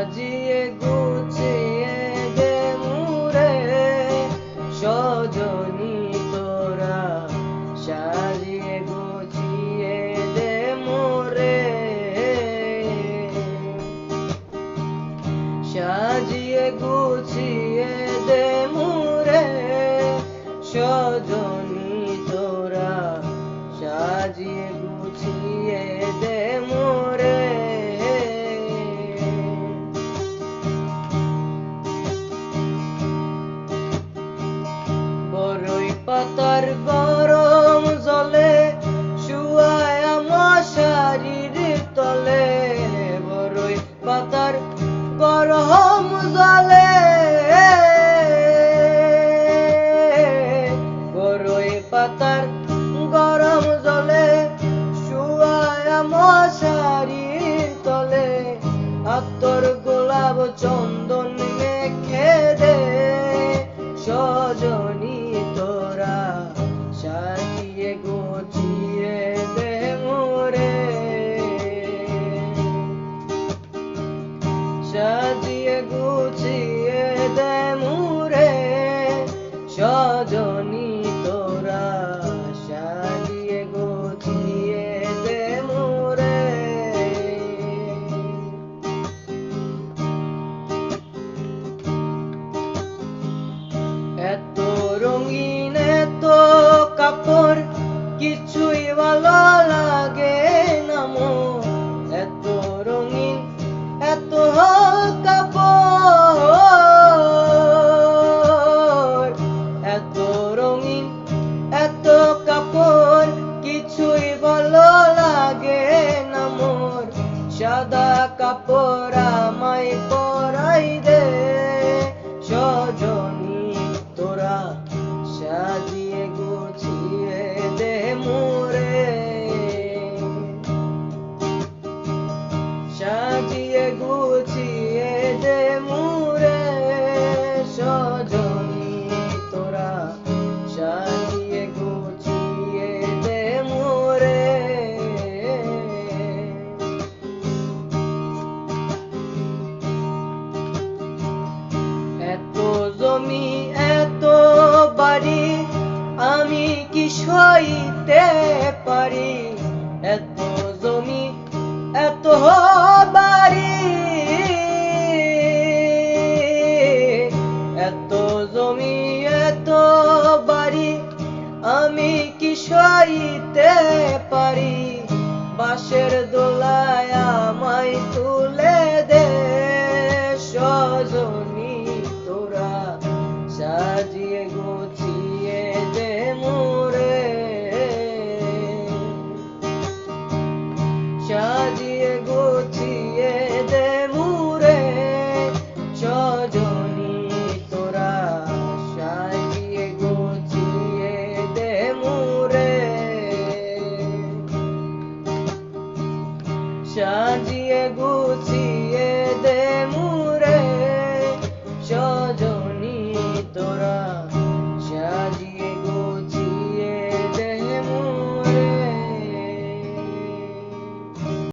সাজিয়ে গুছিয়ে দে মুরে সজনী তোরা, সাজিয়ে গুছিয়ে দে মোরে, সাজিয়ে গুছিয়ে দে মুরে সজনী তোরা, সাজিয়ে গুছিয়ে দে মোরে। বরই পাতার গরম জলে শুয়ায়া মশারির তলে, বরই পাতার গরম জলে, বরই পাতার গরম জলে শুয়ায়া মশারির তলে, আতর গোলাপ চন্দন মেখে দে সজনী তোরা, সাজিয়ে গুছিয়ে দে মোরে, সাজিয়ে গুছিয়ে দে মোরে সজনী তোরা, সাজিয়ে গুছিয়ে দে মোরে। এত রঙিন এত কাপড় কিছুই ভালো লাগে না মোর, এত রঙিন এত কাপড়, এত রঙিন এত কাপড় কিছুই ভালো লাগে না মোর, সাদা কাপড় আমায় পরাই দে সজনী তোরা, সাজিয়ে গুছিয়ে দে মোরে, সাজিয়ে গুছিয়ে দে মোরে সজনী তোরা, সাজিয়ে গুছিয়ে দে মোরে। এত জমি এত বাড়ি আমি কি সইতে পারি, এত জমি এত বাড়ি, এত জমি এত বাড়ি আমি কি সইতে পারি, বাঁশের